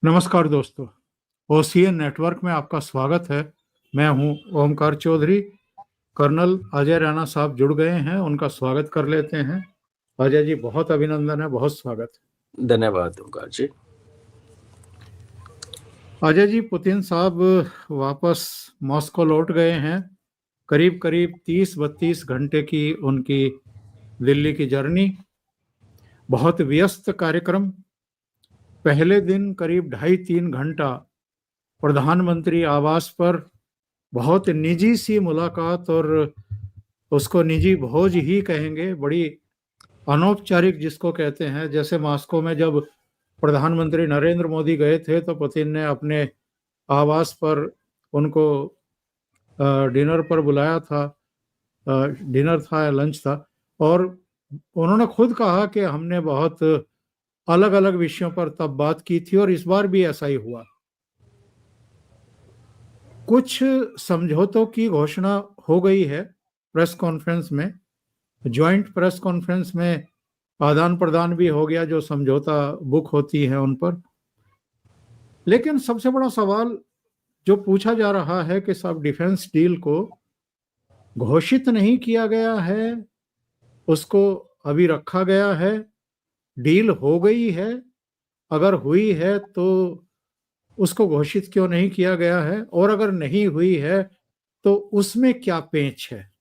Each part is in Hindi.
नमस्कार दोस्तों, ओसीएन नेटवर्क में आपका स्वागत है। मैं हूं ओमकार चौधरी। कर्नल अजय रैना साहब जुड़ गए हैं, उनका स्वागत कर लेते हैं। अजय जी, बहुत अभिनंदन है, बहुत स्वागत। धन्यवाद ओमकार जी। अजय जी, पुतिन साहब वापस मॉस्को लौट गए हैं। करीब करीब 30-32 घंटे की उनकी दिल्ली की जर्नी, बहुत व्यस्त कार्यक्रम। पहले दिन करीब 2.5-3 घंटा प्रधानमंत्री आवास पर बहुत निजी सी मुलाकात, और उसको निजी भोज ही कहेंगे, बड़ी अनौपचारिक जिसको कहते हैं। जैसे मॉस्को में जब प्रधानमंत्री नरेंद्र मोदी गए थे तो पुतिन ने अपने आवास पर उनको डिनर पर बुलाया था। डिनर था या लंच था, और उन्होंने खुद कहा कि हमने बहुत अलग अलग विषयों पर तब बात की थी, और इस बार भी ऐसा ही हुआ। कुछ समझौतों की घोषणा हो गई है प्रेस कॉन्फ्रेंस में, ज्वाइंट प्रेस कॉन्फ्रेंस में आदान प्रदान भी हो गया, जो समझौता बुक होती है उन पर। लेकिन सबसे बड़ा सवाल जो पूछा जा रहा है कि सब डिफेंस डील को घोषित नहीं किया गया है, उसको अभी रखा गया है। डील हो गई है, अगर हुई है तो उसको घोषित क्यों नहीं किया गया है, और अगर नहीं हुई है तो उसमें क्या पेंच है?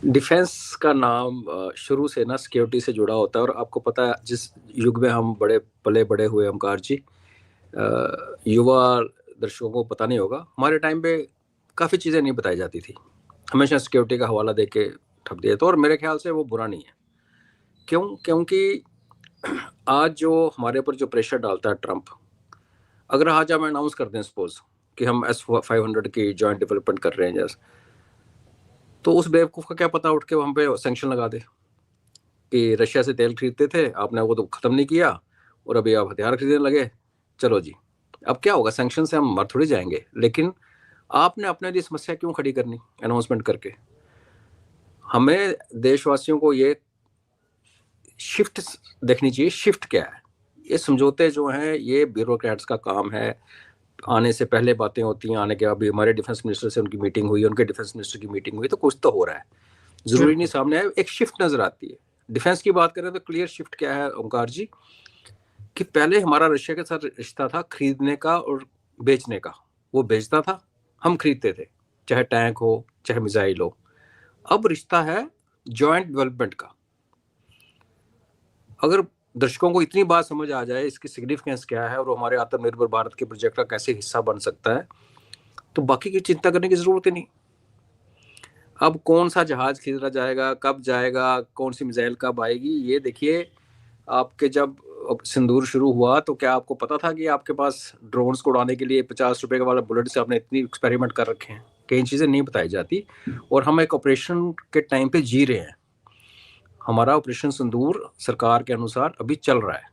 डिफेंस का नाम शुरू से ना सिक्योरिटी से जुड़ा होता है, और आपको पता है जिस युग में हम बड़े हुए ओमकार जी, युवा दर्शकों को पता नहीं होगा, हमारे टाइम पे काफ़ी चीज़ें नहीं बताई जाती थी। हमेशा सिक्योरिटी का हवाला दे के ठप दिया था, और मेरे ख्याल से वो बुरा नहीं है। क्योंकि आज जो हमारे ऊपर जो प्रेशर डालता है ट्रंप, अगर आज हम अनाउंस कर दें सपोज कि हम S-500 की जॉइंट डेवलपमेंट कर रहे हैं जैसे, तो उस बेवकूफ़ का क्या पता उठ के हम पे सैंक्शन लगा दे कि रशिया से तेल खरीदते थे, आपने वो तो ख़त्म नहीं किया और अभी आप हथियार खरीदने लगे। चलो जी, अब क्या होगा? सैंक्शन से हम मर थोड़ी जाएंगे, लेकिन आपने अपने लिए समस्या क्यों खड़ी करनी अनाउंसमेंट करके? हमें देशवासियों को ये शिफ्ट देखनी चाहिए। शिफ्ट क्या है? ये समझौते जो हैं ये ब्यूरोक्रेट्स का काम है। आने से पहले बातें होती हैं, आने के बाद भी हमारे डिफेंस मिनिस्टर से उनकी मीटिंग हुई, उनके डिफेंस मिनिस्टर की मीटिंग हुई, तो कुछ तो हो रहा है, जरूरी नहीं सामने आए। एक शिफ्ट नजर आती है। डिफेंस की बात करें तो क्लियर शिफ्ट क्या है ओमकार जी, कि पहले हमारा रशिया के साथ रिश्ता था खरीदने का और बेचने का। वो बेचता था, हम खरीदते थे, चाहे टैंक हो चाहे मिसाइल हो। अब रिश्ता है जॉइंट डेवलपमेंट का। अगर दर्शकों को इतनी बात समझ आ जाए इसकी सिग्निफिकेंस क्या है और हमारे आत्मनिर्भर भारत के प्रोजेक्ट का कैसे हिस्सा बन सकता है, तो बाकी की चिंता करने की जरूरत ही नहीं। अब कौन सा जहाज खरीदा जाएगा, कब जाएगा, कौन सी मिसाइल कब आएगी, ये देखिए। आपके जब सिंदूर शुरू हुआ तो क्या आपको पता था कि आपके पास ड्रोन्स को उड़ाने के लिए 50 रुपए वाला बुलेट से आपने इतनी एक्सपेरिमेंट कर रखे हैं? कई चीज़ें नहीं बताई जाती, और हम एक ऑपरेशन के टाइम पे जी रहे हैं। हमारा ऑपरेशन सिंदूर सरकार के अनुसार अभी चल रहा है,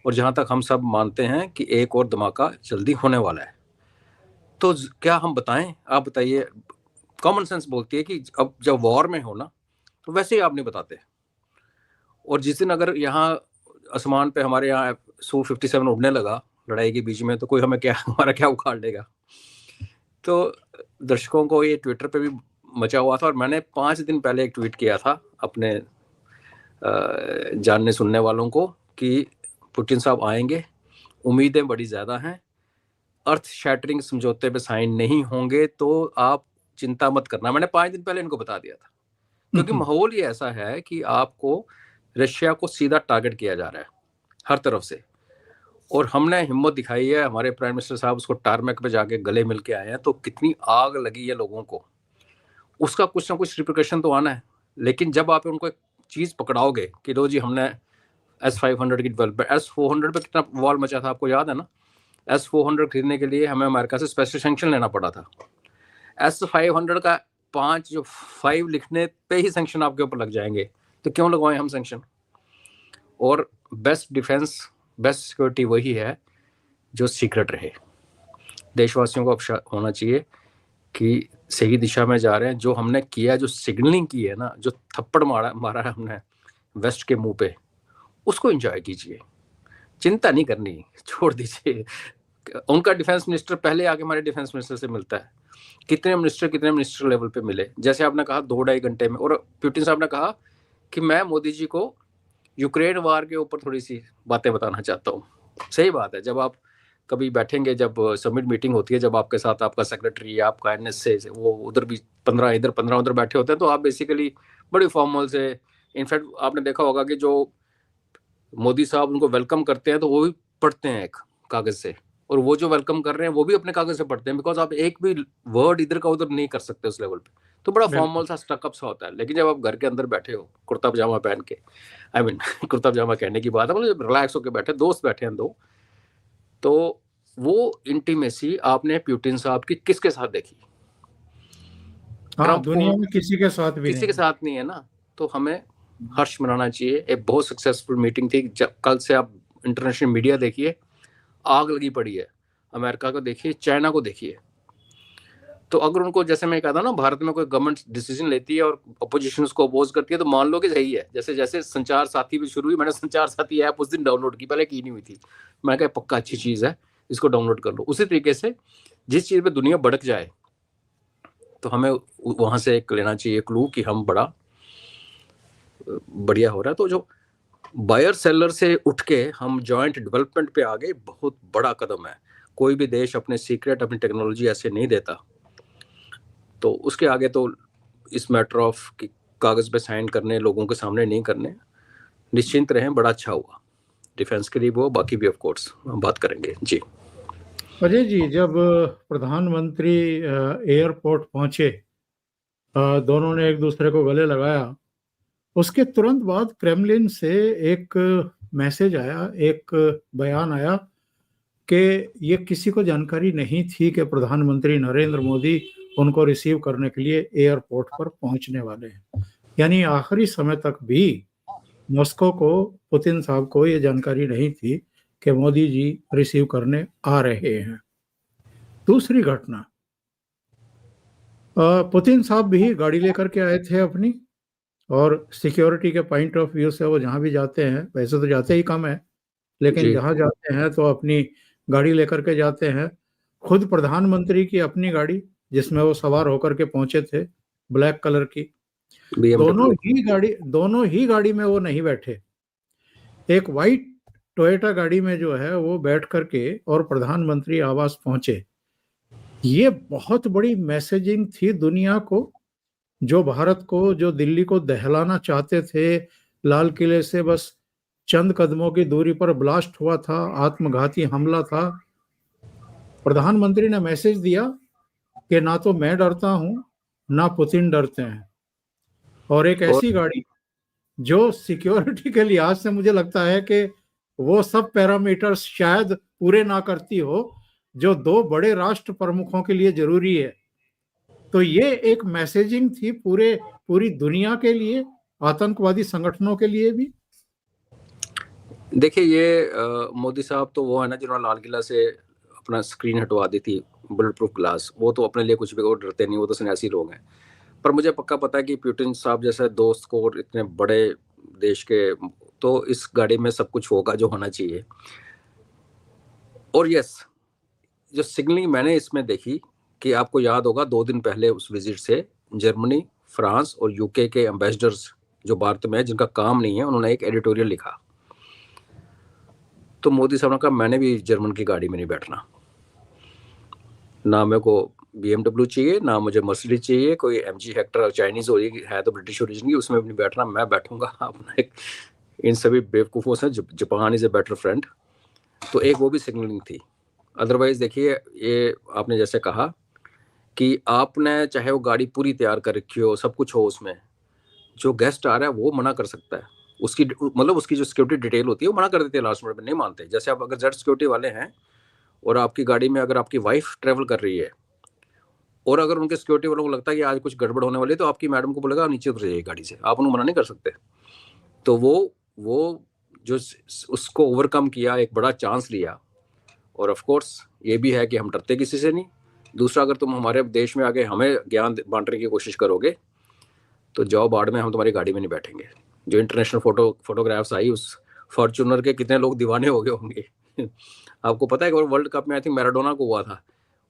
और जहां तक हम सब मानते हैं कि एक और धमाका जल्दी होने वाला है। तो क्या हम बताएं? आप बताइए। कॉमन सेंस बोलती है कि अब जब वॉर में हो ना, तो वैसे ही आप नहीं बताते। और जिस दिन अगर यहाँ आसमान पे हमारे यहाँ Su-57 उड़ने लगा लड़ाई के बीच में, तो कोई हमें क्या हमारा क्या उखाड़ लेगा? तो दर्शकों को ये ट्विटर पे भी मचा हुआ था, और मैंने 5 दिन पहले एक ट्वीट किया था अपने जानने सुनने वालों को कि पुतिन साहब आएंगे, उम्मीदें बड़ी ज़्यादा हैं, अर्थ शैटरिंग समझौते पे साइन नहीं होंगे तो आप चिंता मत करना। मैंने 5 दिन पहले इनको बता दिया था, क्योंकि माहौल ही ऐसा है कि आपको रशिया को सीधा टारगेट किया जा रहा है हर तरफ से, और हमने हिम्मत दिखाई है। हमारे प्राइम मिनिस्टर साहब उसको टारमेक पे जाके गले मिल के आए हैं, तो कितनी आग लगी है लोगों को, उसका कुछ ना कुछ रिप्रिकॉशन तो आना है। लेकिन जब आप उनको एक चीज़ पकड़ाओगे कि लो जी हमने S-500 की डेवलपमेंट, S-400 पे कितना वॉल मचा था आपको याद है ना? S-400 खरीदने के लिए हमें अमेरिका से स्पेशल सैंक्शन लेना पड़ा था। S-500 का 5 लिखने पे ही सैंक्शन आपके ऊपर लग जाएंगे, तो क्यों लगवाएं हम सैंक्शन? और बेस्ट डिफेंस, बेस्ट सिक्योरिटी वही है जो सीक्रेट रहे। देशवासियों को अब होना चाहिए कि सही दिशा में जा रहे हैं। जो हमने किया, जो सिग्नलिंग की है ना, जो थप्पड़ मारा है हमने वेस्ट के मुंह पे, उसको एंजॉय कीजिए, चिंता नहीं करनी, छोड़ दीजिए। उनका डिफेंस मिनिस्टर पहले आके हमारे डिफेंस मिनिस्टर से मिलता है। कितने मिनिस्टर लेवल पे मिले, जैसे आपने कहा 2-2.5 घंटे में। और पुतिन साहब ने कहा कि मैं मोदी जी को यूक्रेन वार के ऊपर थोड़ी सी बातें बताना चाहता हूँ। सही बात है, जब आप कभी बैठेंगे, जब समिट मीटिंग होती है, जब आपके साथ आपका सेक्रेटरी या आपका NSA वो उधर भी 15 इधर 15 उधर बैठे होते हैं, तो आप बेसिकली बड़ी फॉर्मल से, इनफैक्ट आपने देखा होगा कि जो मोदी साहब उनको वेलकम करते हैं तो वो भी पढ़ते हैं एक कागज से, और वो जो वेलकम कर रहे हैं वो भी अपने कागज से पढ़ते हैं, बिकॉज आप एक भी वर्ड इधर का उधर नहीं कर सकते उस लेवल पे। तो बड़ा फॉर्मल सा स्टकअप सा होता है। लेकिन जब आप घर के अंदर बैठे हो कुर्ता पजामा पहन के, आई मीन कुर्ता पजामा कहने की बात है, मतलब रिलैक्स होकर बैठे, दोस्त बैठे हैं 2, तो वो इंटीमेसी आपने पुतिन साहब की किसके साथ देखी? हाँ, दुनिया में किसी के साथ भी किसी के साथ नहीं है ना। तो हमें हर्ष मनाना चाहिए। एक बहुत सक्सेसफुल मीटिंग थी। कल से आप इंटरनेशनल मीडिया देखिए, आग लगी पड़ी है। अमेरिका को देखिए, चाइना को देखिए। तो अगर उनको, जैसे मैं कहता ना, भारत में कोई गवर्नमेंट डिसीजन लेती है और अपोजिशन उसको अपोज करती है, तो मान लो कि सही है। जैसे जैसे संचार साथी भी शुरू हुई, मैंने संचार साथी ऐप उस दिन डाउनलोड की, पहले की नहीं हुई थी। मैं कहा पक्का अच्छी चीज है, इसको डाउनलोड कर लो। उसी तरीके से जिस चीज पे दुनिया भड़क जाए, तो हमें वहां से एक लेना चाहिए क्लू कि हम बड़ा बढ़िया हो रहा है। तो जो बायर सेलर से उठ के हम जॉइंट डेवलपमेंट पे आ गए, बहुत बड़ा कदम है। कोई भी देश अपने सीक्रेट, अपनी टेक्नोलॉजी ऐसे नहीं देता। तो उसके आगे तो इस मैटर ऑफ कागज पे साइन करने, लोगों के सामने नहीं करने, निश्चिंत रहें। बड़ा अच्छा हुआ, डिफेंस के लिए वो, बाकी भी ऑफ कोर्स हम बात करेंगे। जी अजय जी, जब प्रधानमंत्री एयरपोर्ट पहुंचे, दोनों ने एक दूसरे को गले लगाया, उसके तुरंत बाद क्रेमलिन से एक मैसेज आया, एक बयान आया कि ये किसी को जानकारी नहीं थी कि प्रधानमंत्री नरेंद्र मोदी उनको रिसीव करने के लिए एयरपोर्ट पर पहुंचने वाले हैं। यानी आखिरी समय तक भी मॉस्को को, पुतिन साहब को ये जानकारी नहीं थी कि मोदी जी रिसीव करने आ रहे हैं। दूसरी घटना, पुतिन साहब भी गाड़ी लेकर के आए थे अपनी, और सिक्योरिटी के पॉइंट ऑफ व्यू से वो जहाँ भी जाते हैं, वैसे तो जाते ही कम है, लेकिन जहाँ जाते हैं तो अपनी गाड़ी लेकर के जाते हैं। खुद प्रधानमंत्री की अपनी गाड़ी, जिसमें वो सवार होकर के पहुंचे थे, ब्लैक कलर की, दोनों ही गाड़ी में वो नहीं बैठे। एक वाइट टोयोटा गाड़ी में जो है वो बैठ करके और प्रधानमंत्री आवास पहुंचे। ये बहुत बड़ी मैसेजिंग थी दुनिया को, जो भारत को, जो दिल्ली को दहलाना चाहते थे। लाल किले से बस चंद कदमों की दूरी पर ब्लास्ट हुआ था, आत्मघाती हमला था। प्रधानमंत्री ने मैसेज दिया कि ना तो मैं डरता हूं, ना पुतिन डरते हैं। और एक ऐसी गाड़ी जो सिक्योरिटी के लिहाज से मुझे लगता है कि वो सब पैरामीटर्स शायद पूरे ना करती हो जो 2 बड़े राष्ट्र प्रमुखों के लिए जरूरी है। तो ये एक मैसेजिंग थी पूरी दुनिया के लिए, आतंकवादी संगठनों के लिए भी। देखिए, ये मोदी साहब तो वो है ना जिन्होंने लाल किला से अपना स्क्रीन हटवा दी थी, बुलेट प्रूफ ग्लास। वो तो अपने लिए कुछ भी, वो डरते नहीं, वो तो सन्यासी लोग हैं। पर मुझे पक्का पता है कि पुतिन साहब जैसे दोस्त को, और इतने बड़े देश के, तो इस गाड़ी में सब कुछ होगा जो होना चाहिए। और यस, जो सिग्नलिंग मैंने इसमें देखी, कि आपको याद होगा 2 दिन पहले उस विजिट से जर्मनी, फ्रांस और यूके के एम्बेसडर्स जो भारत में है, जिनका काम नहीं है, उन्होंने एक एडिटोरियल लिखा। तो मोदी साहब ने कहा मैंने भी जर्मन की गाड़ी में नहीं बैठना, ना मेरे को BMW चाहिए, ना मुझे मर्सिडीज चाहिए, कोई MG हेक्टर चाइनीज है तो ब्रिटिश ओरिजिन की, उसमें भी नहीं बैठना। मैं बैठूंगा अपना एक, इन सभी बेवकूफ़ों से Japan is a better friend. तो एक वो भी सिग्नलिंग थी। अदरवाइज देखिए, ये आपने जैसे कहा कि आपने चाहे वो गाड़ी पूरी तैयार कर रखी हो, सब कुछ हो, उसमें जो गेस्ट आ रहा है वो मना कर सकता है। उसकी मतलब उसकी जो सिक्योरिटी डिटेल होती है वो मना कर देते हैं, लास्ट मिनट में नहीं मानते। जैसे आप अगर जेड सिक्योरिटी वाले हैं और आपकी गाड़ी में अगर आपकी वाइफ ट्रेवल कर रही है, और अगर उनके सिक्योरिटी वालों को लगता है कि आज कुछ गड़बड़ होने वाली है, तो आपकी मैडम को बोलेगा नीचे उतर जाइए गाड़ी से, आप उन्हें मना नहीं कर सकते। तो वो जो उसको ओवरकम किया, एक बड़ा चांस लिया। और ऑफ कोर्स ये भी है कि हम डरते किसी से नहीं। दूसरा, अगर तुम हमारे देश में आके हमें ज्ञान बांटने की कोशिश करोगे तो जाओ बाढ़ में, हम तुम्हारी गाड़ी में नहीं बैठेंगे। जो इंटरनेशनल फोटोग्राफ्स आई, फॉर्च्यूनर के कितने लोग दीवाने हो गए होंगे। आपको पता है कि वर्ल्ड कप में आई थिंक मैराडोना को हुआ था,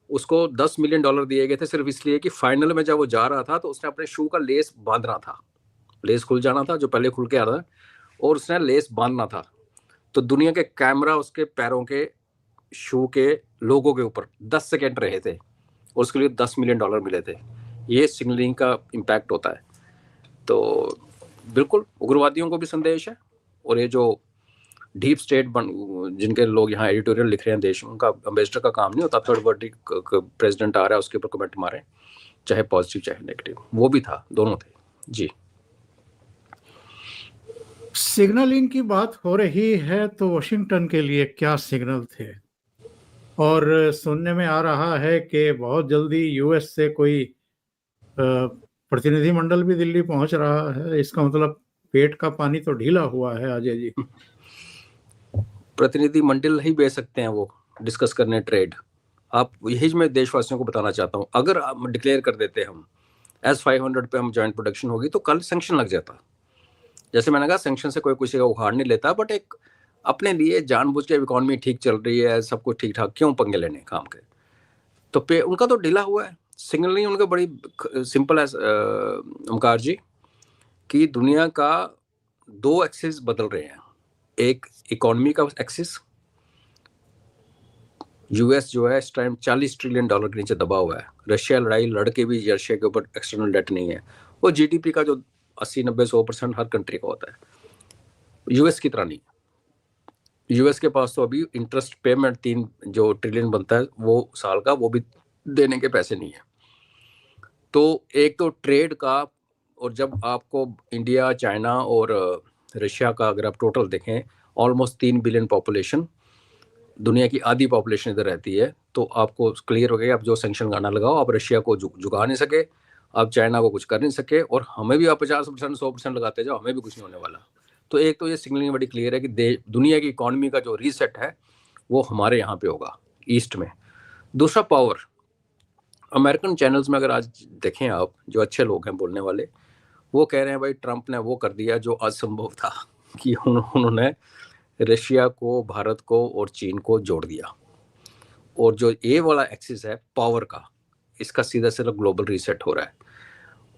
उसको $10 मिलियन दिए गए थे सिर्फ इसलिए कि फाइनल में जब वो जा रहा था तो उसने अपने शू का लेस बांधना था, लेस खुल जाना था जो पहले खुल के आ रहा था, और उसने लेस बांधना था। तो दुनिया के कैमरा उसके पैरों के शू के लोगों के ऊपर 10 सेकेंड रहे थे, और उसके लिए $10 मिलियन मिले थे। ये सिग्नलिंग का इम्पैक्ट होता है। तो बिल्कुल उग्रवादियों को भी संदेश है, और ये जो डीप स्टेट जिनके लोग यहाँ एडिटोरियल लिख रहे हैं देश में, उनका एम्बेसडर का काम नहीं होता थर्ड पार्टी प्रेसिडेंट आ रहा है उसके ऊपर कमेंट मारे, चाहे पॉजिटिव चाहे नेगेटिव। वो भी था, दोनों थे जी। सिग्नलिंग की बात हो रही है तो वाशिंगटन के लिए क्या सिग्नल थे? और सुनने में आ रहा है कि बहुत जल्दी यूएस से कोई प्रतिनिधिमंडल भी दिल्ली पहुंच रहा है। इसका मतलब पेट का पानी तो ढीला हुआ है अजय जी। प्रतिनिधिमंडल ही भेज सकते हैं वो डिस्कस करने ट्रेड। आप यही मैं देशवासियों को बताना चाहता हूँ, अगर आप डिक्लेयर कर देते हम S-500 पे हम जॉइंट प्रोडक्शन होगी तो कल सैंक्शन लग जाता। जैसे मैंने कहा सैंक्शन से कोई किसी का उखाड़ नहीं लेता, बट एक अपने लिए जानबूझ के इकोनॉमी ठीक चल रही है, सब कुछ ठीक ठाक, क्यों पंगे लेने काम के। तो पे उनका तो ढीला हुआ है। सिग्नल नहीं उनका बड़ी सिंपल है ओमकार जी, कि दुनिया का 2 एक्सिस बदल रहे हैं। एक इकोनॉमी का एक्सिस, यूएस जो है इस टाइम $40 ट्रिलियन के नीचे दबा हुआ है। रशिया लड़ाई लड़के भी रशिया के ऊपर एक्सटर्नल डेट नहीं है। वो जीडीपी का जो 80-90-100% हर कंट्री का होता है, यूएस की तरह नहीं। यूएस के पास तो अभी इंटरेस्ट पेमेंट 3 जो ट्रिलियन बनता है वो साल का, वो भी देने के पैसे नहीं है। तो एक तो ट्रेड का, और जब आपको इंडिया, चाइना और रशिया का अगर आप टोटल देखें, ऑलमोस्ट 3 बिलियन पॉपुलेशन, दुनिया की आधी पॉपुलेशन इधर रहती है, तो आपको क्लियर हो गया आप जो सैंक्शन गाना लगाओ, आप रशिया को झुका नहीं सके, आप चाइना को कुछ कर नहीं सके, और हमें भी आप 50% 100% लगाते जाओ, हमें भी कुछ नहीं होने वाला। तो एक तो ये सिग्नलिंग बड़ी क्लियर है कि दुनिया की इकोनॉमी का जो रीसेट है वो हमारे यहाँ पे होगा ईस्ट में। दूसरा पावर, अमेरिकन चैनल्स में अगर आज देखें आप, जो अच्छे लोग हैं बोलने वाले, वो कह रहे हैं भाई ट्रंप ने वो कर दिया जो असंभव था, कि उन्होंने रशिया को, भारत को और चीन को जोड़ दिया। और जो ये वाला एक्सिस है पावर का, इसका सीधा सीधा ग्लोबल रीसेट हो रहा है।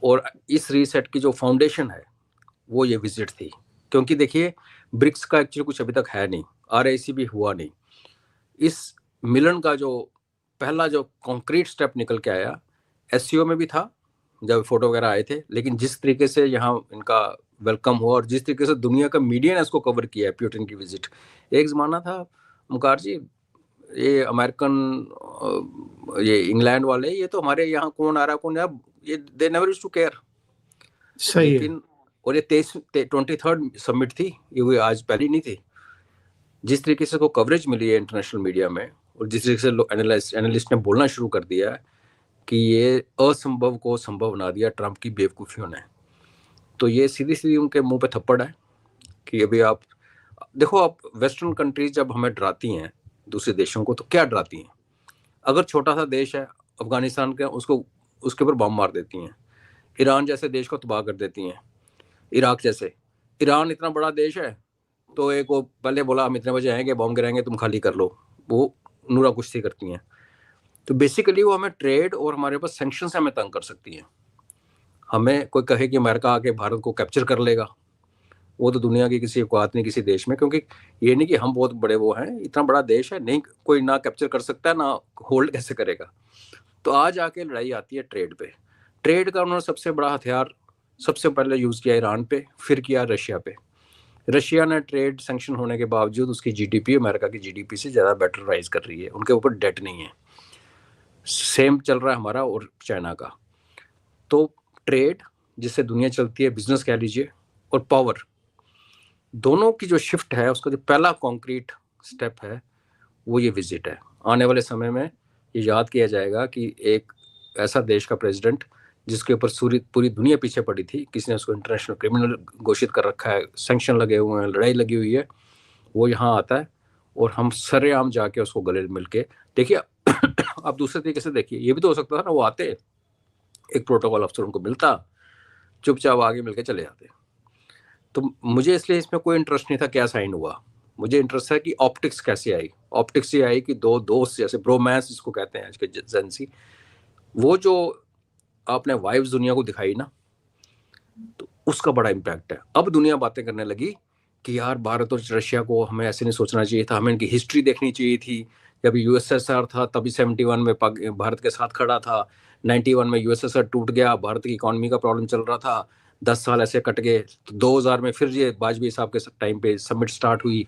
और इस रीसेट की जो फाउंडेशन है वो ये विजिट थी, क्योंकि देखिए ब्रिक्स का एक्चुअली कुछ अभी तक है नहीं, RIC भी हुआ नहीं। इस मिलन का जो पहला जो कॉन्क्रीट स्टेप निकल के आया, SCO में भी था जब फोटो वगैरह आए थे, लेकिन जिस तरीके से यहाँ इनका वेलकम हुआ और जिस तरीके से दुनिया का मीडिया ने इसको कवर किया है पुतिन की विजिट। एक ज़माना था मुकार जी, ये अमेरिकन, ये इंग्लैंड वाले, ये तो हमारे यहाँ कौन आ रहा कौन आ, ये they never used to care. सही लेकिन है। और ये 23rd समिट थी, ये आज पहली नहीं थी। जिस तरीके से को कवरेज मिली है इंटरनेशनल मीडिया में, और जिस तरीके से एनालिस्ट ने बोलना शुरू कर दिया कि ये असंभव को संभव बना दिया ट्रंप की बेवकूफ़ियों ने, तो ये सीधी सीधी उनके मुंह पे थप्पड़ है कि अभी आप देखो, आप वेस्टर्न कंट्रीज जब हमें डराती हैं दूसरे देशों को, तो क्या डराती हैं? अगर छोटा सा देश है अफगानिस्तान का, उसको उसके ऊपर बम मार देती हैं। ईरान जैसे देश को तबाह कर देती हैं, इराक जैसे। ईरान इतना बड़ा देश है, तो एक वो पहले बोला हम इतने बजे आएंगे, बम गिराएंगे, तुम खाली कर लो, वो नूरा कुश्ती करती हैं। तो बेसिकली वो हमें ट्रेड और हमारे पास सैंक्शन से हमें तंग कर सकती हैं। हमें कोई कहे कि अमेरिका आके भारत को कैप्चर कर लेगा, वो तो दुनिया की किसी औकात नहीं किसी देश में, क्योंकि ये नहीं कि हम बहुत बड़े वो हैं, इतना बड़ा देश है, नहीं कोई ना कैप्चर कर सकता है, ना होल्ड कैसे करेगा। तो आज आके लड़ाई आती है ट्रेड पे। ट्रेड का उन्होंने सबसे बड़ा हथियार सबसे पहले यूज़ किया ईरान पे, फिर किया रशिया पे। रशिया ने ट्रेड सैंक्शन होने के बावजूद उसकी जीडीपी अमेरिका की जीडीपी से ज़्यादा बेटर राइज कर रही है, उनके ऊपर डेट नहीं है। सेम चल रहा है हमारा और चाइना का। तो ट्रेड जिससे दुनिया चलती है, बिजनेस कह लीजिए, और पावर, दोनों की जो शिफ्ट है उसका जो पहला कॉन्क्रीट स्टेप है वो ये विजिट है। आने वाले समय में ये याद किया जाएगा कि एक ऐसा देश का प्रेसिडेंट जिसके ऊपर पूरी दुनिया पीछे पड़ी थी, किसी ने उसको इंटरनेशनल क्रिमिनल घोषित कर रखा है, सैंक्शन लगे हुए हैं, लड़ाई लगी हुई है, वो यहाँ आता है और हम सरेआम जाके उसको गले मिल के देखिए। आप दूसरे तरीके से देखिए, ये भी तो हो सकता था ना, वो आते, एक प्रोटोकॉल अफसर उनको मिलता, चुपचाप आगे मिलके चले जाते। तो मुझे इसलिए इसमें कोई इंटरेस्ट नहीं था क्या साइन हुआ, मुझे इंटरेस्ट है कि ऑप्टिक्स कैसे आई। ऑप्टिक्स ये आई कि दो दोस्त, जैसे ब्रोमांस जिसको कहते हैं आज के जेंसी, वो जो आपने वाइब्स दुनिया को दिखाई ना, तो उसका बड़ा इम्पैक्ट है। अब दुनिया बातें करने लगी कि यार भारत और रशिया को हमें ऐसे नहीं सोचना चाहिए था, हमें इनकी हिस्ट्री देखनी चाहिए थी। जब यूएसएसआर था तभी 71 में भारत के साथ खड़ा था, 91 में यूएसएसआर टूट गया, भारत की इकोनॉमी का प्रॉब्लम चल रहा था, 10 साल ऐसे कट गए। तो 2000 में फिर ये वाजपेयी साहब के टाइम पे समिट स्टार्ट हुई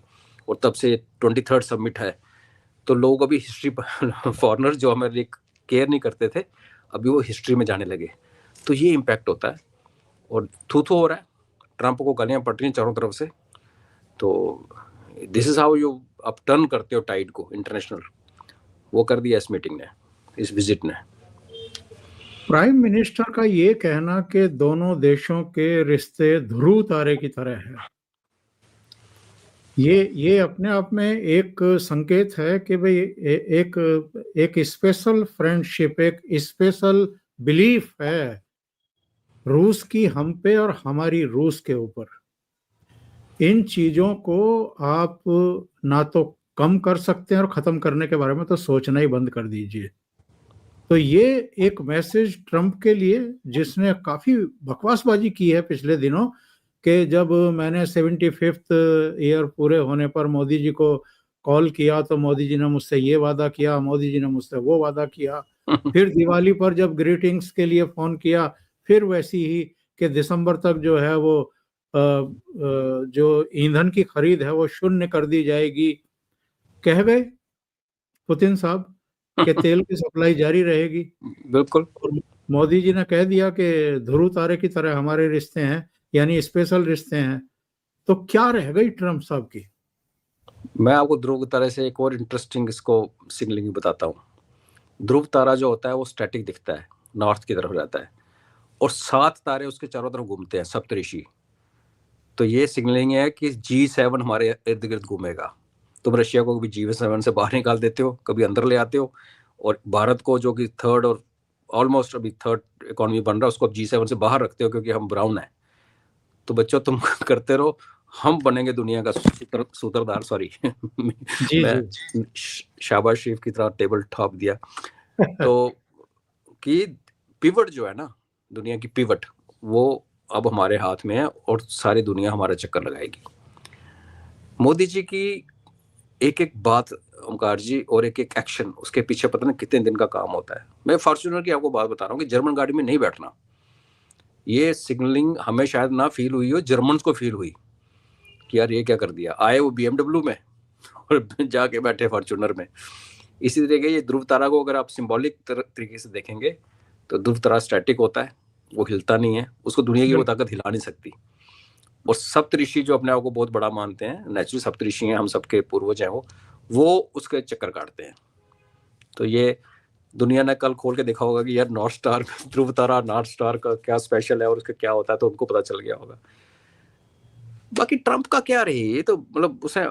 और तब से 23rd समिट है। तो लोग अभी हिस्ट्री फॉरनर जो हमारे लिए केयर नहीं करते थे, अभी वो हिस्ट्री में जाने लगे। तो ये इम्पैक्ट होता है और थू हो रहा है, ट्रंप को गालियां पड़ रही हैं चारों तरफ से। तो दिस इज हाउ यू आप टर्न करते हो टाइड को इंटरनेशनल। वो कर दिया इस मीटिंग ने, इस विजिट ने। प्राइम मिनिस्टर का ये कहना कि दोनों देशों के रिश्ते ध्रुव तारे की तरह है, ये अपने आप में एक संकेत है कि भाई एक स्पेशल फ्रेंडशिप, एक स्पेशल बिलीफ है रूस की हम पे और हमारी रूस के ऊपर। इन चीजों को आप ना तो कम कर सकते हैं और खत्म करने के बारे में तो सोचना ही बंद कर दीजिए। तो ये एक मैसेज ट्रंप के लिए, जिसने काफी बकवासबाजी की है पिछले दिनों, कि जब मैंने 75th ईयर पूरे होने पर मोदी जी को कॉल किया तो मोदी जी ने मुझसे ये वादा किया, मोदी जी ने मुझसे वो वादा किया। फिर दिवाली पर जब ग्रीटिंग्स के लिए फोन किया, फिर वैसी ही कि दिसंबर तक जो है वो जो ईंधन की खरीद है वो शून्य कर दी जाएगी। कह गए पुतिन साहब कि तेल की सप्लाई जारी रहेगी। बिल्कुल। और मोदी जी ने कह दिया कि ध्रुव तारे की तरह हमारे रिश्ते हैं, यानी स्पेशल रिश्ते हैं। तो क्या रह गई ट्रंप साहब की? मैं आपको ध्रुव तारे से एक और इंटरेस्टिंग इसको सिग्नलिंग बताता हूँ। ध्रुव तारा जो होता है वो स्टैटिक दिखता है, नॉर्थ की तरफ रहता है, और 7 तारे उसके चारों तरफ घूमते हैं, सप्तऋषि। तो ये सिग्नलिंग है कि G7 हमारे इर्द गिर्द घूमेगा। तुम रशिया को कभी G7 से बाहर निकाल देते हो, कभी अंदर ले आते हो, और भारत को जो कि थर्ड और ऑलमोस्ट अभी थर्ड इकोनॉमी बन रहा है उसको G7 से बाहर रखते हो क्योंकि हम ब्राउन है। तो बच्चों तुम करते रहो, हम बनेंगे दुनिया का सूत्रधार। सॉरी मैं शाबाश शरीफ की तरह टेबल टॉप दिया। तो कि पिवट जो है ना, दुनिया की पिवट, वो अब हमारे हाथ में है और सारी दुनिया हमारा चक्कर लगाएगी। मोदी जी की एक एक बात ओमकार जी और एक एक एक्शन, उसके पीछे पता नहीं कितने दिन का काम होता है। मैं फॉर्च्यूनर की आपको बात बता रहा हूँ कि जर्मन गाड़ी में नहीं बैठना, ये सिग्नलिंग हमें शायद ना फील हुई हो, जर्मन को फील हुई कि यार ये क्या कर दिया। आए वो BMW में और जाके बैठे फॉर्च्यूनर में। इसी तरीके ये ध्रुव तारा को अगर आप सिंबॉलिक तरीके से देखेंगे तो ध्रुव तारा स्टैटिक होता है, वो हिलता नहीं है, उसको दुनिया की वो ताकत हिला नहीं सकती। और सप्तऋषि जो अपने आप को बहुत बड़ा मानते हैं, नेचुरल सप्तऋषि हैं, हम सबके पूर्वज हैं, वो उसके चक्कर काटते हैं। तो ये दुनिया ने कल खोल के देखा होगा कि यार नॉर्थ स्टार, ध्रुव तारा नॉर्थ स्टार का क्या स्पेशल है और उसका क्या होता है, तो उनको पता चल गया होगा। बाकी ट्रंप का क्या रही, ये तो मतलब उसे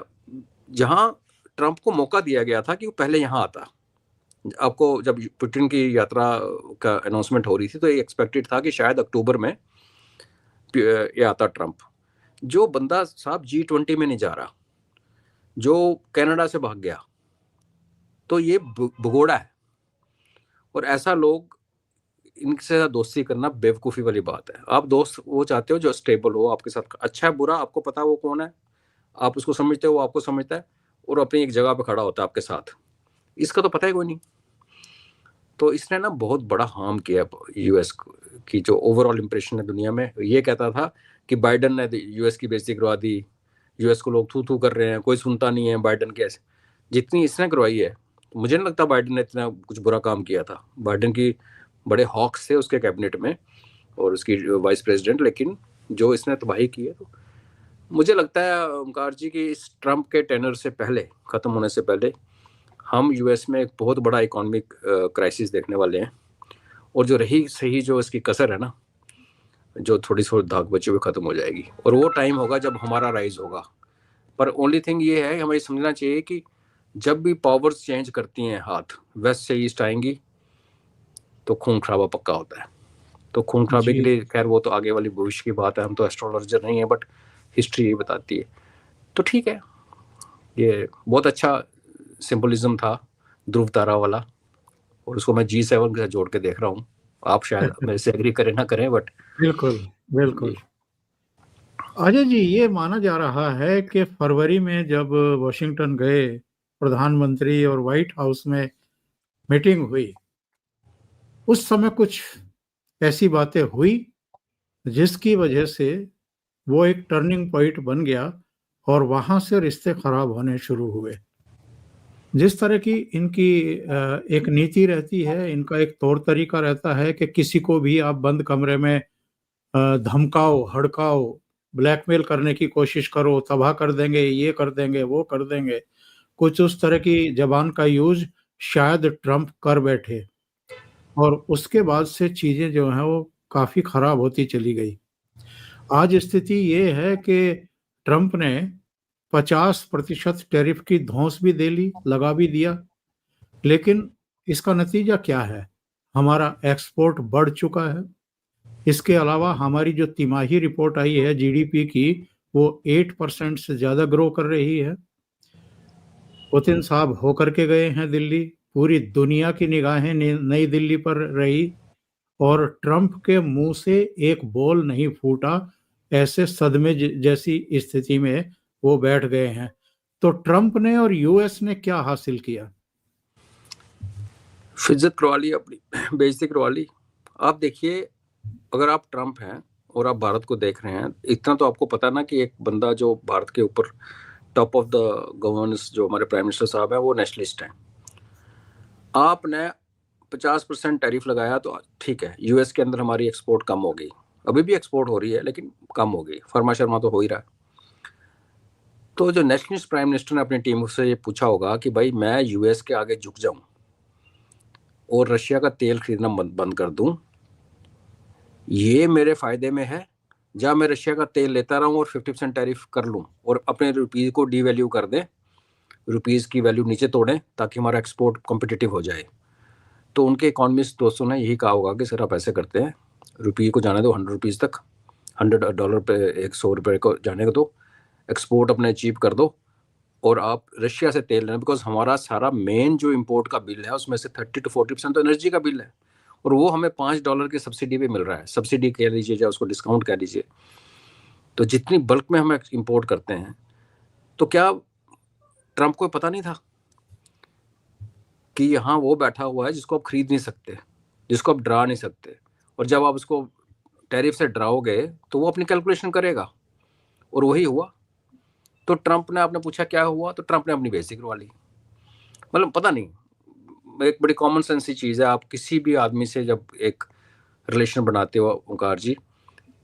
जहां ट्रंप को मौका दिया गया था कि वो पहले यहाँ आता। आपको जब पुतिन की यात्रा का अनाउंसमेंट हो रही थी तो ये एक्सपेक्टेड था कि शायद अक्टूबर में ये आता ट्रंप। जो बंदा साहब G20 में नहीं जा रहा, जो कनाडा से भाग गया, तो ये भगोड़ा है। और ऐसा लोग, इनसे दोस्ती करना बेवकूफ़ी वाली बात है। आप दोस्त वो चाहते हो जो स्टेबल हो, आपके साथ अच्छा है बुरा आपको पता है वो कौन है, आप उसको समझते हो, वो आपको समझता है, और अपनी एक जगह पे खड़ा होता है आपके साथ। इसका तो पता है कोई नहीं। तो इसने ना बहुत बड़ा हार्म किया यूएस की जो ओवरऑल इंप्रेशन है दुनिया में। ये कहता था कि बाइडन ने यूएस की बेइज्जती करवा दी, यूएस को लोग थू थू कर रहे हैं, कोई सुनता नहीं है बाइडन की। ऐसे जितनी इसने करवाई है, तो मुझे नहीं लगता बाइडन ने इतना कुछ बुरा काम किया था। बाइडन की बड़े हॉक्स थे उसके कैबिनेट में और उसकी वाइस प्रेसिडेंट, लेकिन जो इसने तबाही की है, तो मुझे लगता है ओमकार जी कि इस ट्रंप के टेनर से पहले, ख़त्म होने से पहले, हम यूएस में एक बहुत बड़ा इकोनॉमिक क्राइसिस देखने वाले हैं। और जो रही सही जो इसकी कसर है ना, जो थोड़ी थोड़ी दाग बची हुई खत्म हो जाएगी, और वो टाइम होगा जब हमारा राइज होगा। पर ओनली थिंग ये है, हमें समझना चाहिए कि जब भी पावर्स चेंज करती हैं हाथ, वेस्ट से ईस्ट आएंगी तो खून खराबा पक्का होता है। तो खून खराबे के लिए खैर वो तो आगे वाली भविष्य की बात है, हम तो एस्ट्रोलॉजर नहीं है, बट हिस्ट्री यही बताती है। तो ठीक है, ये बहुत अच्छा सिंबलिज्म था ध्रुव तारा वाला, और उसको मैं G7 के साथ जोड़ के देख रहा हूँ। आप शायद मेरे से एग्री करें ना करें, बट बिल्कुल बिल्कुल। अजय जी, ये माना जा रहा है कि फरवरी में जब वॉशिंगटन गए प्रधानमंत्री और व्हाइट हाउस में मीटिंग हुई, उस समय कुछ ऐसी बातें हुई जिसकी वजह से वो एक टर्निंग पॉइंट बन गया और वहां से रिश्ते खराब होने शुरू हुए। जिस तरह की इनकी एक नीति रहती है, इनका एक तौर तरीका रहता है कि किसी को भी आप बंद कमरे में धमकाओ, हड़काओ, ब्लैकमेल करने की कोशिश करो, तबाह कर देंगे, ये कर देंगे, वो कर देंगे। कुछ उस तरह की जबान का यूज शायद ट्रंप कर बैठे और उसके बाद से चीजें जो हैं वो काफी खराब होती चली गई। आज स्थिति ये है कि ट्रंप ने 50% टैरिफ की धौंस भी दे ली, लगा भी दिया, लेकिन इसका नतीजा क्या है? हमारा एक्सपोर्ट बढ़ चुका है। इसके अलावा हमारी जो तिमाही रिपोर्ट आई है जीडीपी की, वो 8% से ज्यादा ग्रो कर रही है। पुतिन साहब होकर के गए हैं दिल्ली, पूरी दुनिया की निगाहें नई दिल्ली पर रही और ट्रंप के मुंह से एक बोल नहीं फूटा। ऐसे सदमे जैसी स्थिति में वो बैठ गए हैं। तो ट्रंप ने और यूएस ने क्या हासिल किया? फिज्जत करवा ली, अपनी बेइज्जती करवा ली। आप देखिए, अगर आप ट्रंप हैं और आप भारत को देख रहे हैं, इतना तो आपको पता ना कि एक बंदा जो भारत के ऊपर टॉप ऑफ द गवर्नेंस, जो हमारे प्राइम मिनिस्टर साहब हैं, वो नेशनलिस्ट हैं। आपने 50% टैरिफ लगाया तो ठीक है, यूएस के अंदर हमारी एक्सपोर्ट कम हो गई, अभी भी एक्सपोर्ट हो रही है लेकिन कम हो गई, फर्मा शर्मा तो हो ही रहा है। तो जो नेशनलिस्ट प्राइम मिनिस्टर ने अपनी टीम से ये पूछा होगा कि भाई मैं यूएस के आगे झुक जाऊं और रशिया का तेल खरीदना बंद कर दूं, ये मेरे फायदे में है, या मैं रशिया का तेल लेता रहूं और 50% टैरिफ कर लूं और अपने रुपये को डीवैल्यू कर दें, रुपीज़ की वैल्यू नीचे तोड़ें ताकि हमारा एक्सपोर्ट कॉम्पिटिटिव हो जाए। तो उनके इकोनॉमिस्ट दोस्तों ने यही कहा होगा कि सर आप ऐसे करते हैं, रुपये को जाने दो 100 रुपीज़ तक, $100 पे, 100 रुपये को जाने को दो, एक्सपोर्ट अपने अचीव कर दो और आप रशिया से तेल लेना, बिकॉज हमारा सारा मेन जो इम्पोर्ट का बिल है उसमें से 30 to 40% तो एनर्जी का बिल है और वो हमें $5 की सब्सिडी पे मिल रहा है। सब्सिडी कह लीजिए या उसको डिस्काउंट कह लीजिए। तो जितनी बल्क में हम इम्पोर्ट करते हैं, तो क्या ट्रंप को पता नहीं था कि यहाँ वो बैठा हुआ है जिसको आप खरीद नहीं सकते, जिसको आप डरा नहीं सकते, और जब आप उसको टैरिफ से डराओगे तो वो अपनी कैलकुलेशन करेगा, और वही हुआ। तो ट्रंप ने, आपने पूछा क्या हुआ, तो ट्रंप ने अपनी बेइज्जती करवा ली। मतलब पता नहीं, एक बड़ी कॉमन सेंस की चीज़ है। आप किसी भी आदमी से जब एक रिलेशन बनाते हो ओंकार जी,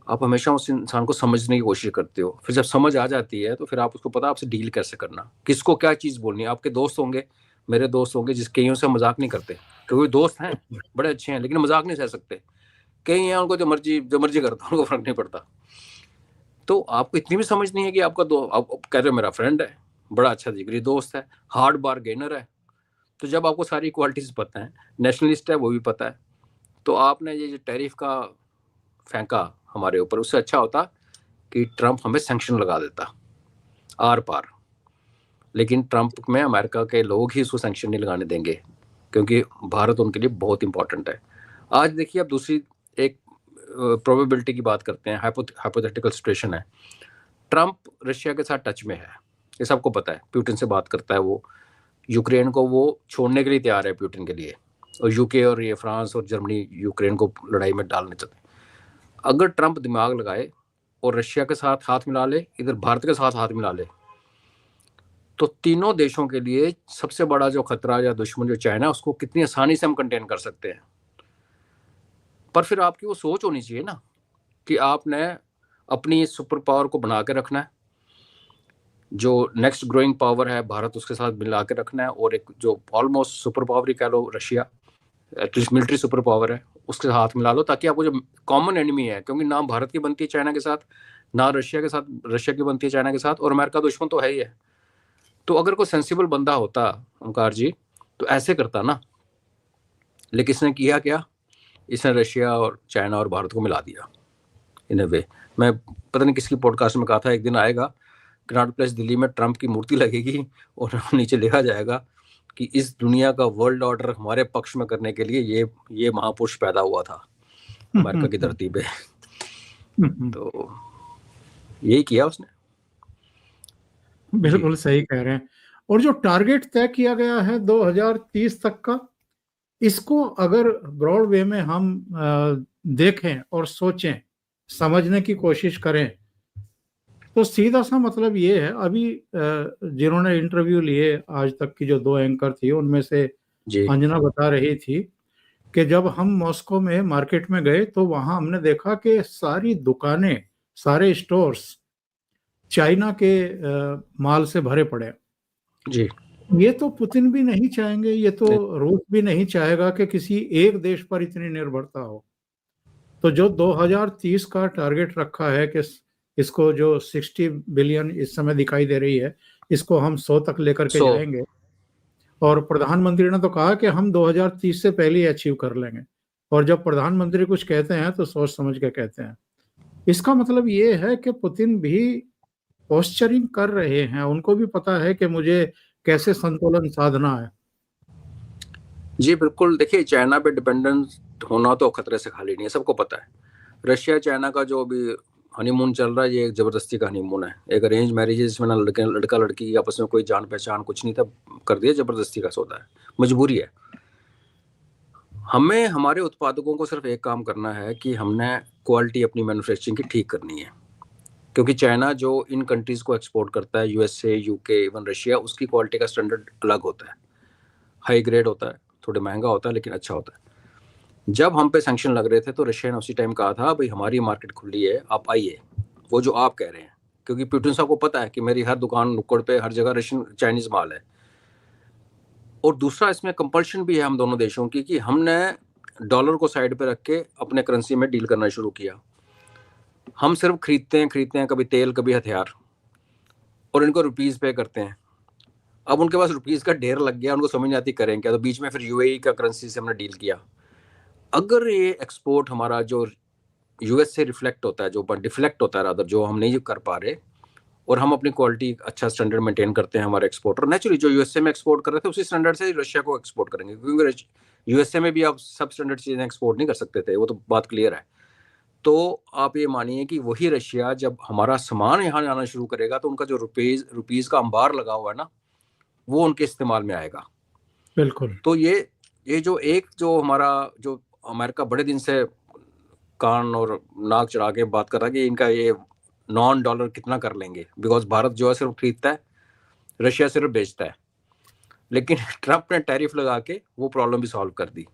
आप हमेशा उस इंसान को समझने की कोशिश करते हो, फिर जब समझ आ जाती है तो फिर आप उसको पता आपसे डील कैसे करना, किसको क्या चीज़ बोलनी है। आपके दोस्त होंगे, मेरे दोस्त होंगे, जिस कईयों से मजाक नहीं करते, क्योंकि दोस्त हैं बड़े अच्छे हैं लेकिन मजाक नहीं सह सकते। कई हैं उनको जो मर्जी करता उनको फर्क नहीं पड़ता। तो आपको इतनी भी समझ नहीं है कि आपका आप कह रहे हो मेरा फ्रेंड है, बड़ा अच्छा जिगरी दोस्त है, हार्ड बारगेनर है। तो जब आपको सारी क्वालिटीज पता है, नेशनलिस्ट है वो भी पता है, तो आपने ये जो टैरिफ का फेंका हमारे ऊपर, उससे अच्छा होता कि ट्रंप हमें सैंक्शन लगा देता आर पार। लेकिन ट्रंप में अमेरिका के लोग ही उसको सैंक्शन नहीं लगाने देंगे, क्योंकि भारत उनके लिए बहुत इंपॉर्टेंट है। आज देखिए, अब दूसरी एक प्रोबेबिलिटी की बात करते हैं, हाइपोथेटिकल सिचुएशन है। ट्रंप रशिया के साथ टच में है, ये सबको पता है, पुतिन से बात करता है, वो यूक्रेन को वो छोड़ने के लिए तैयार है पुतिन के लिए, और यूके और ये फ्रांस और जर्मनी यूक्रेन को लड़ाई में डालने चाहते हैं। अगर ट्रंप दिमाग लगाए और रशिया के साथ हाथ मिला ले, इधर भारत के साथ हाथ मिला ले, तो तीनों देशों के लिए सबसे बड़ा जो खतरा या दुश्मन जो चाइना है, उसको कितनी आसानी से हम कंटेन कर सकते हैं। पर फिर आपकी वो सोच होनी चाहिए ना कि आपने अपनी सुपर पावर को बना के रखना है, जो नेक्स्ट ग्रोइंग पावर है भारत, उसके साथ मिला के रखना है, और एक जो ऑलमोस्ट सुपर पावर ही कह लो Russia, at least military super power है, उसके हाथ मिला लो, ताकि आपको जो कॉमन एनिमी है, क्योंकि ना भारत की बनती है चाइना के साथ, ना रशिया के साथ, रशिया की बनती है चाइना के साथ, और अमेरिका दुश्मन तो है ही है। तो अगर कोई सेंसिबल बंदा होता ओंकार जी, तो ऐसे करता ना। लेकिन इसने किया क्या, इसने रशिया और चाइना और भारत को मिला दिया। इन अ वे। मैं पता नहीं किसकी पॉडकास्ट में कहा था, एक दिन आएगा कनॉट प्लेस दिल्ली में ट्रंप की मूर्ति लगेगी और नीचे लिखा जाएगा कि इस दुनिया का वर्ल्ड ऑर्डर हमारे पक्ष में करने के लिए ये महापुरुष पैदा हुआ था अमेरिका की धरती पे। तो यही किया उसने। बिल्कुल सही कह रहे हैं। और जो टारगेट तय किया गया है 2030 तक का, इसको अगर ब्रॉड वे में हम देखें और सोचें, समझने की कोशिश करें, तो सीधा सा मतलब ये है, अभी जिन्होंने इंटरव्यू लिए आज तक की जो 2 एंकर थी, उनमें से अंजना बता रही थी कि जब हम मॉस्को में मार्केट में गए तो वहां हमने देखा कि सारी दुकानें, सारे स्टोर्स चाइना के माल से भरे पड़े जी। ये तो पुतिन भी नहीं चाहेंगे, ये तो रूस भी नहीं चाहेगा कि किसी एक देश पर इतनी निर्भरता हो। तो जो 2030 का टारगेट रखा है कि इसको जो 60 बिलियन इस समय दिखाई दे रही है, इसको हम 100 तक लेकर के जाएंगे। और प्रधानमंत्री ने तो कहा कि हम 2030 से पहले ही अचीव कर लेंगे। और जब प्रधानमंत्री कुछ कहते हैं तो सोच समझ के कहते हैं। इसका मतलब ये है कि पुतिन भी पोस्चरिंग कर रहे हैं, उनको भी पता है कि मुझे कैसे संतुलन साधना है। जी बिल्कुल। देखिए, चाइना पे डिपेंडेंट होना तो खतरे से खाली नहीं है, सबको पता है। रशिया चाइना का जो अभी हनीमून चल रहा है, ये एक जबरदस्ती का हनीमून है, एक अरेंज मैरिज है जिसमें ना लड़का लड़की आपस में कोई जान पहचान कुछ नहीं था, कर दिया, जबरदस्ती का सौदा है, मजबूरी है। हमें हमारे उत्पादकों को सिर्फ एक काम करना है कि हमने क्वालिटी अपनी मैन्युफैक्चरिंग की ठीक करनी है, क्योंकि चाइना जो इन कंट्रीज को एक्सपोर्ट करता है, यूएसए, यूके, इवन रशिया, उसकी क्वालिटी का स्टैंडर्ड अलग होता है, हाई ग्रेड होता है, थोड़ा महंगा होता है लेकिन अच्छा होता है। जब हम पे सैंक्शन लग रहे थे तो रशिया ने उसी टाइम कहा था, भाई हमारी मार्केट खुली है, आप आइए, वो जो आप कह रहे हैं, क्योंकि पुतिन साहब को पता है कि मेरी हर दुकान नुक्कड़ पे हर जगह रशियन चाइनीज माल है। और दूसरा, इसमें कंपल्शन भी है हम दोनों देशों की कि हमने डॉलर को साइड पे रख के अपने करेंसी में डील करना शुरू किया। हम सिर्फ खरीदते हैं कभी तेल कभी हथियार, और इनको रुपीज पे करते हैं। अब उनके पास रुपीज का ढेर लग गया, उनको समझ नहीं आती करें क्या, तो बीच में फिर यूएई का करेंसी से हमने डील किया। अगर ये एक्सपोर्ट हमारा जो यूएस से रिफ्लेक्ट होता है, जो डिफ्लेक्ट होता है रादर, जो हम नहीं कर पा रहे, और हम अपनी क्वालिटी अच्छा स्टैंडर्ड मेंटेन करते हैं, हमारे एक्सपोर्टर नेचुरली जो यूएसए में एक्सपोर्ट कर रहे थे उसी स्टैंडर्ड से रशिया को एक्सपोर्ट करेंगे, क्योंकि यूएसए में भी आप सब स्टैंडर्ड चीजें एक्सपोर्ट नहीं कर सकते थे, वो तो बात क्लियर है। तो आप ये मानिए कि वही रशिया जब हमारा सामान यहाँ आना शुरू करेगा तो उनका जो रुपीज का अंबार लगा हुआ है ना, वो उनके इस्तेमाल में आएगा। बिल्कुल। तो ये जो हमारा जो अमेरिका बड़े दिन से कान और नाक चढ़ा के बात कर रहा है कि इनका ये नॉन डॉलर कितना कर लेंगे, बिकॉज भारत जो है सिर्फ खरीदता है, रशिया सिर्फ बेचता है, लेकिन ट्रंप ने टैरिफ लगा के वो प्रॉब्लम भी सॉल्व कर दी।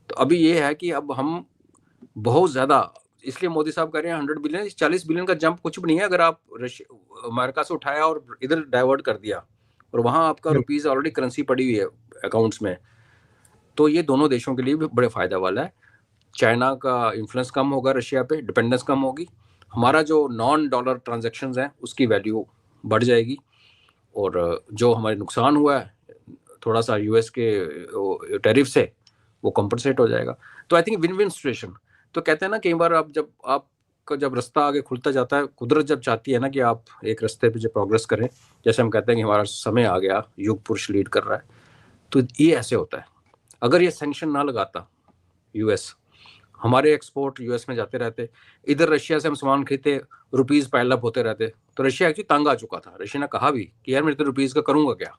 तो अभी ये है कि अब हम बहुत ज्यादा, इसलिए मोदी साहब कह रहे हैं 100 बिलियन, 40 बिलियन का जंप कुछ भी नहीं है। अगर आप अमेरिका से उठाया और इधर डाइवर्ट कर दिया, और वहां आपका रुपीज ऑलरेडी करेंसी पड़ी हुई है अकाउंट्स में, तो ये दोनों देशों के लिए भी बड़े फायदा वाला है। चाइना का इन्फ्लुएंस कम होगा, रशिया पे डिपेंडेंस कम होगी, हमारा जो नॉन डॉलर ट्रांजैक्शंस हैं उसकी वैल्यू बढ़ जाएगी, और जो हमारे नुकसान हुआ है थोड़ा सा यूएस के टैरिफ से, वो कॉम्पनसेट हो जाएगा। तो I think win win situation. तो कहते हैं ना, कई बार आपका जब रास्ता आगे खुलता जाता है, कुदरत जब चाहती है ना कि आप एक रास्ते पे जो प्रोग्रेस करें, जैसे हम कहते हैं कि हमारा समय आ गया, युग पुरुष लीड कर रहा है, तो ये ऐसे होता है। अगर ये सैंक्शन ना लगाता यूएस, हमारे एक्सपोर्ट यूएस में जाते रहते, इधर रशिया से हम सामान खरीदते, रुपीज पाइल अप होते रहते, तो रशिया एक्चुअली तंग आ चुका था। रशिया ने कहा भी कि यार मेरे रुपीज का करूंगा क्या।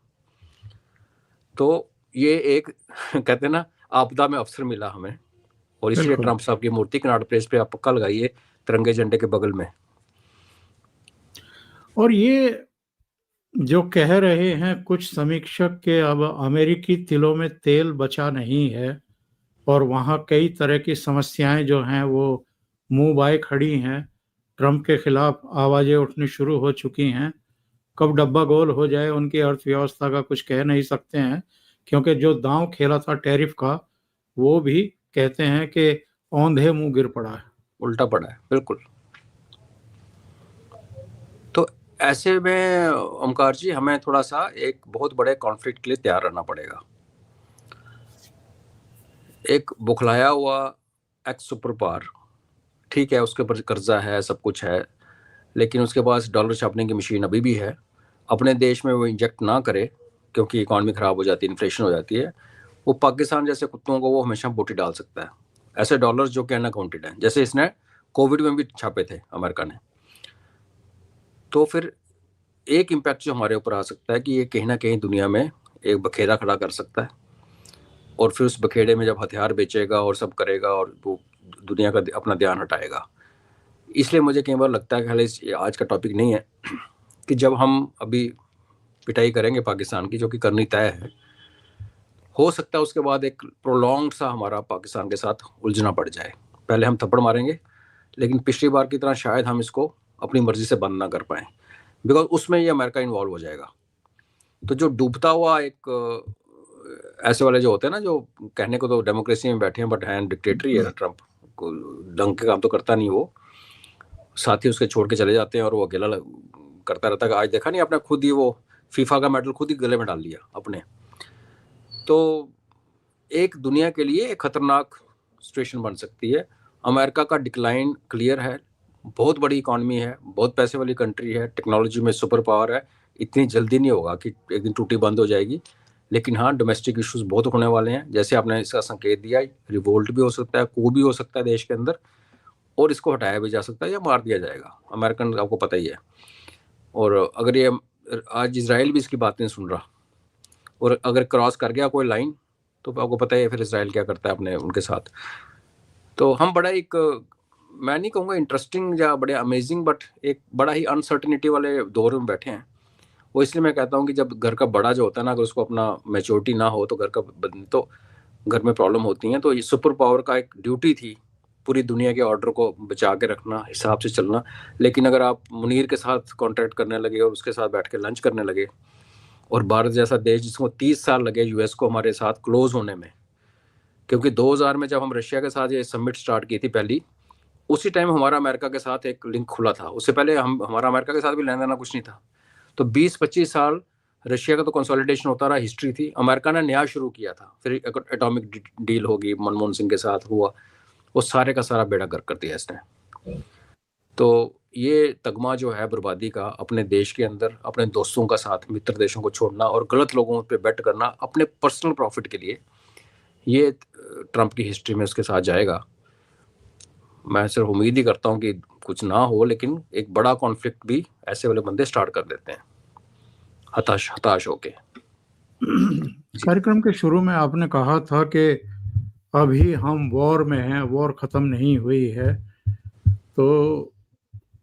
तो ये एक कहते हैं ना, आपदा में अवसर मिला हमें, और इसलिए ट्रंप साहब की मूर्ति कनॉट प्लेस पे आप पक्का लगाइए, तिरंगे झंडे के बगल में। और ये जो कह रहे हैं कुछ समीक्षक के अब अमेरिकी तिलों में तेल बचा नहीं है, और वहाँ कई तरह की समस्याएं जो हैं वो मुंह बाए खड़ी हैं, ट्रंप के खिलाफ आवाजें उठनी शुरू हो चुकी हैं। कब डब्बा गोल हो जाए उनकी अर्थव्यवस्था का कुछ कह नहीं सकते हैं, क्योंकि जो दांव खेला था टैरिफ का, वो भी कहते हैं कि औंधे मुंह गिर पड़ा है, उल्टा पड़ा है। बिल्कुल। तो ऐसे में ओमकार जी, हमें थोड़ा सा एक बहुत बड़े कॉन्फ्लिक्ट के लिए तैयार रहना पड़ेगा। एक बुखलाया हुआ एक्स सुपर पावर, ठीक है, उसके ऊपर कर्जा है, सब कुछ है, लेकिन उसके पास डॉलर छापने की मशीन अभी भी है। अपने देश में वो इंजेक्ट ना करे क्योंकि इकॉनमी ख़राब हो जाती है, इन्फ्लेशन हो जाती है, वो पाकिस्तान जैसे कुत्तों को वो हमेशा बोटी डाल सकता है, ऐसे डॉलर्स जो कि अनअकाउंटेड हैं, जैसे इसने कोविड में भी छापे थे अमेरिका ने। तो फिर एक इम्पैक्ट जो हमारे ऊपर आ सकता है कि ये कहीं ना कहीं दुनिया में एक बखेड़ा खड़ा कर सकता है, और फिर उस बखेड़े में जब हथियार बेचेगा और सब करेगा और वो दुनिया का अपना ध्यान हटाएगा। इसलिए मुझे कई बार लगता है कि हालांकि आज का टॉपिक नहीं है कि जब हम अभी पिटाई करेंगे पाकिस्तान की, जो कि करनी तय है, हो सकता है उसके बाद एक प्रोलॉन्ग सा हमारा पाकिस्तान के साथ उलझना पड़ जाए। पहले हम थप्पड़ मारेंगे, लेकिन पिछली बार की तरह शायद हम इसको अपनी मर्जी से बंद ना कर पाएँ, बिकॉज उसमें ये अमेरिका इन्वॉल्व हो जाएगा। तो जो डूबता हुआ एक ऐसे वाले जो होते हैं ना, जो कहने को तो डेमोक्रेसी में बैठे हैं बट हैं डिक्टेटरी है, ट्रंप को ढंग के काम तो करता नहीं, वो साथी उसके छोड़ के चले जाते हैं और वो अकेला करता रहता है। आज देखा नहीं आपने, खुद ही वो फीफा का मेडल खुद ही गले में डाल लिया अपने। तो एक दुनिया के लिए एक खतरनाक सिचुएशन बन सकती है। अमेरिका का डिक्लाइन क्लियर है, बहुत बड़ी इकॉनमी है, बहुत पैसे वाली कंट्री है, टेक्नोलॉजी में सुपर पावर है, इतनी जल्दी नहीं होगा कि एक दिन टूटी बंद हो जाएगी। लेकिन हाँ, डोमेस्टिक इश्यूज बहुत होने वाले हैं, जैसे आपने इसका संकेत दिया, रिवोल्ट भी हो सकता है, coup भी हो सकता है देश के अंदर, और इसको हटाया भी जा सकता है या मार दिया जाएगा। अमेरिकन आपको पता ही है। और अगर ये आज इजराइल भी इसकी बात नहीं सुन रहा, और अगर क्रॉस कर गया कोई लाइन, तो आपको पता है फिर इसराइल क्या करता है अपने उनके साथ। तो हम बड़ा एक, मैं नहीं कहूँगा इंटरेस्टिंग या बड़े अमेजिंग, बट एक बड़ा ही अनसर्टिनिटी वाले दौर में बैठे हैं। वो इसलिए मैं कहता हूँ कि जब घर का बड़ा जो होता है ना, अगर उसको अपना मैच्योरिटी ना हो तो घर का तो घर में प्रॉब्लम होती हैं। तो ये सुपर पावर का एक ड्यूटी थी पूरी दुनिया के ऑर्डर को बचा के रखना, हिसाब से चलना। लेकिन अगर आप मुनीर के साथ कॉन्ट्रैक्ट करने लगे और उसके साथ बैठ के लंच करने लगे, और भारत जैसा देश जिसको 30 साल लगे यूएस को हमारे साथ क्लोज होने में, क्योंकि 2000 में जब हम रशिया के साथ ये समिट स्टार्ट की थी पहली, उसी टाइम हमारा अमेरिका के साथ एक लिंक खुला था। उससे पहले हमारा अमेरिका के साथ भी लेना देना कुछ नहीं था। तो 20-25 साल रशिया का तो कंसोलिडेशन होता रहा, हिस्ट्री थी। अमेरिका ने नया शुरू किया था, फिर एटॉमिक डील होगी, मनमोहन सिंह के साथ हुआ, वो सारे का सारा बेड़ा गर्क कर दिया इसने। तो ये तगमा जो है बर्बादी का, अपने देश के अंदर अपने दोस्तों का साथ, मित्र देशों को छोड़ना और गलत लोगों पे बेट करना अपने पर्सनल प्रॉफिट के लिए, ये ट्रंप की हिस्ट्री में उसके साथ जाएगा। मैं सिर्फ उम्मीद ही करता हूँ कि कुछ ना हो, लेकिन एक बड़ा कॉन्फ्लिक्ट भी ऐसे वाले बंदे स्टार्ट कर देते हैं हताश होके। कार्यक्रम के शुरू में आपने कहा था कि अभी हम वॉर में हैं, वॉर खत्म नहीं हुई है। तो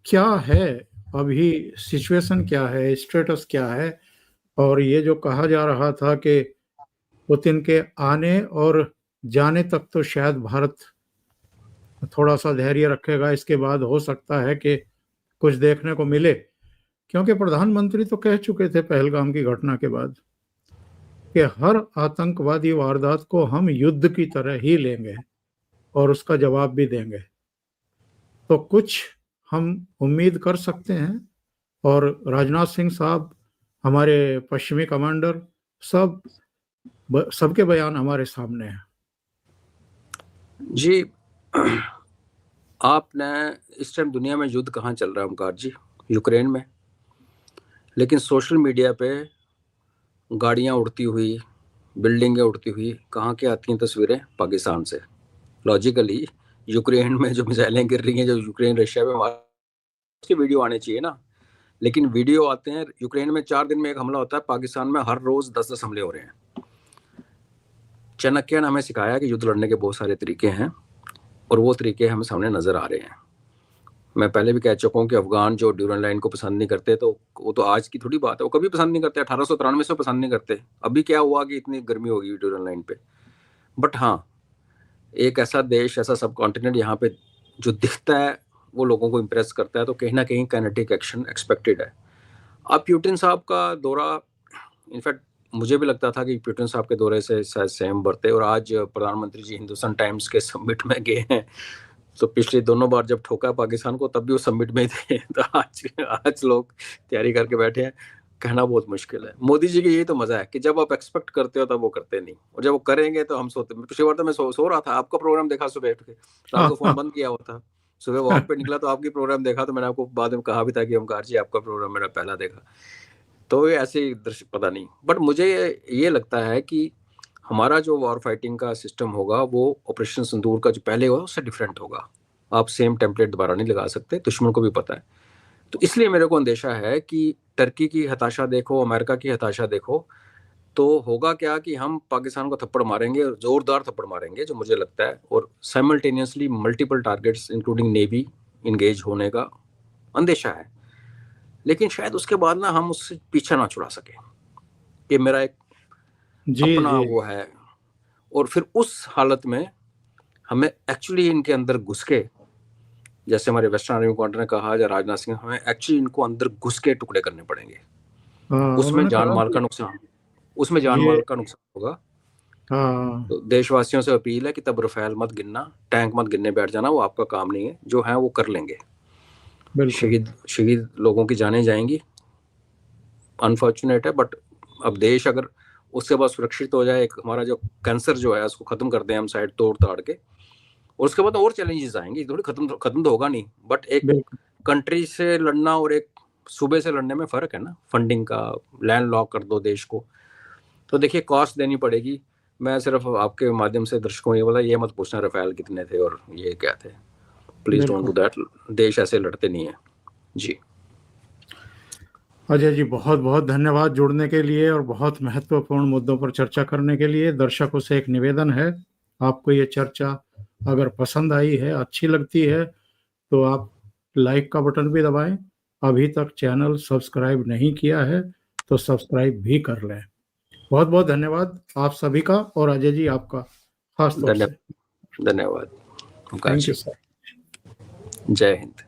क्या है अभी सिचुएशन, क्या है स्टेटस, क्या है? और ये जो कहा जा रहा था कि पुतिन के आने और जाने तक तो शायद भारत थोड़ा सा धैर्य रखेगा, इसके बाद हो सकता है कि कुछ देखने को मिले, क्योंकि प्रधानमंत्री तो कह चुके थे पहलगाम की घटना के बाद कि हर आतंकवादी वारदात को हम युद्ध की तरह ही लेंगे और उसका जवाब भी देंगे। तो कुछ हम उम्मीद कर सकते हैं। और राजनाथ सिंह साहब, हमारे पश्चिमी कमांडर, सबके बयान हमारे सामने हैं। जी, आपने इस टाइम दुनिया में युद्ध कहाँ चल रहा है ओमकार जी? यूक्रेन में। लेकिन सोशल मीडिया पे गाड़ियाँ उड़ती हुई, बिल्डिंगें उड़ती हुई कहाँ के आती हैं तस्वीरें? पाकिस्तान से। लॉजिकली यूक्रेन में जो मिसाइलें गिर रही हैं, जो यूक्रेन रशिया पे मार, उसकी वीडियो आने चाहिए ना। लेकिन वीडियो आते हैं, यूक्रेन में 4 दिन में एक हमला होता है, पाकिस्तान में हर रोज 10-10 हमले हो रहे हैं। चाणक्य ने हमें सिखाया कि युद्ध लड़ने के बहुत सारे तरीके हैं, और वो तरीके हमें सामने नजर आ रहे हैं। मैं पहले भी कह चुका हूँ कि अफगान जो ड्यूरन लाइन को पसंद नहीं करते, तो वो तो आज की थोड़ी बात है, वो कभी पसंद नहीं करते, 1893 से पसंद नहीं करते। अभी क्या हुआ कि इतनी गर्मी होगी ड्यूरन लाइन पे। बट हाँ, एक ऐसा देश, ऐसा सब कॉन्टिनेंट यहाँ पे जो दिखता है वो लोगों को इम्प्रेस करता है, तो कहीं ना कहीं काइनेटिक एक्शन एक्सपेक्टेड है। अब पुतिन साहब का दौरा, इनफैक्ट मुझे भी लगता था कि पुतिन साहब के दौरे से शायद सहम बरते, और आज प्रधानमंत्री जी हिंदुस्तान टाइम्स के समिट में गए हैं। तो पिछली दोनों बार जब ठोका पाकिस्तान को, तब भी वो समिट में ही थे। तो आज लोग तैयारी करके बैठे हैं, कहना बहुत मुश्किल है। मोदी जी की यही तो मजा है कि जब आप एक्सपेक्ट करते हो तब वो करते नहीं, और जब वो करेंगे तो हम सोते। पिछली बार तो मैं सो रहा था, आपका प्रोग्राम देखा सुबह उठ के, रात को फोन बंद किया हुआ था, सुबह वॉक पे निकला तो आपकी प्रोग्राम देखा, तो मैंने आपको बाद में कहा भी था कि ओमकार जी आपका प्रोग्राम मैंने पहला देखा। तो ये ऐसे ही दृश्य पता नहीं, बट मुझे ये लगता है कि हमारा जो वॉर फाइटिंग का सिस्टम होगा वो ऑपरेशन सिंदूर का जो पहले हुआ उससे डिफरेंट होगा। आप सेम टेम्पलेट दोबारा नहीं लगा सकते, दुश्मन को भी पता है। तो इसलिए मेरे को अंदेशा है कि टर्की की हताशा देखो, अमेरिका की हताशा देखो, तो होगा क्या कि हम पाकिस्तान को थप्पड़ मारेंगे, जोरदार थप्पड़ मारेंगे जो मुझे लगता है, और simultaneously multiple targets including navy engage होने का अंदेशा है। लेकिन शायद उसके बाद ना हम उससे पीछा ना छुड़ा सके, कि मेरा एक अपना वो है, और फिर उस हालत में हमें एक्चुअली इनके अंदर घुस के, जैसे हमारे वेस्टर्न आर्मी कमांडर ने कहा या राजनाथ सिंह, हमें एक्चुअली इनको अंदर घुस के टुकड़े करने पड़ेंगे। उसमें जान माल का नुकसान, उसमें जान माल का नुकसान होगा। तो देशवासियों से अपील है कि तब रफेल मत गिनना, टैंक मत गिनने बैठ जाना, वो आपका काम नहीं है, जो है वो कर लेंगे। शहीद लोगों की जानें जाएंगी, अनफॉर्चुनेट है, बट अब देश अगर उसके बाद सुरक्षित हो जाए, एक हमारा जो कैंसर जो है उसको खत्म कर दें हम साइड तोड़ ताड़ के, और उसके बाद और चैलेंजेस आएंगे, थोड़ी खत्म तो होगा नहीं, बट एक कंट्री से लड़ना और एक सूबे से लड़ने में फर्क है ना, फंडिंग का, लैंड लॉक कर दो देश को, तो देखिए कॉस्ट देनी पड़ेगी। मैं सिर्फ आपके माध्यम से दर्शकों ये बोला, ये मत पूछना रफेल कितने थे और ये क्या थे, प्लीज डोंट डू दैट, देश ऐसे लड़ते नहीं है जी। अजय जी बहुत बहुत धन्यवाद जुड़ने के लिए और बहुत महत्वपूर्ण मुद्दों पर चर्चा करने के लिए। दर्शकों से एक निवेदन है, आपको ये चर्चा अगर पसंद आई है, अच्छी लगती है, तो आप लाइक का बटन भी दबाएं। अभी तक चैनल सब्सक्राइब नहीं किया है तो सब्सक्राइब भी कर लें। बहुत बहुत धन्यवाद आप सभी का, और अजय जी आपका खास तौर से धन्यवाद। Thank you sir. जय हिंद।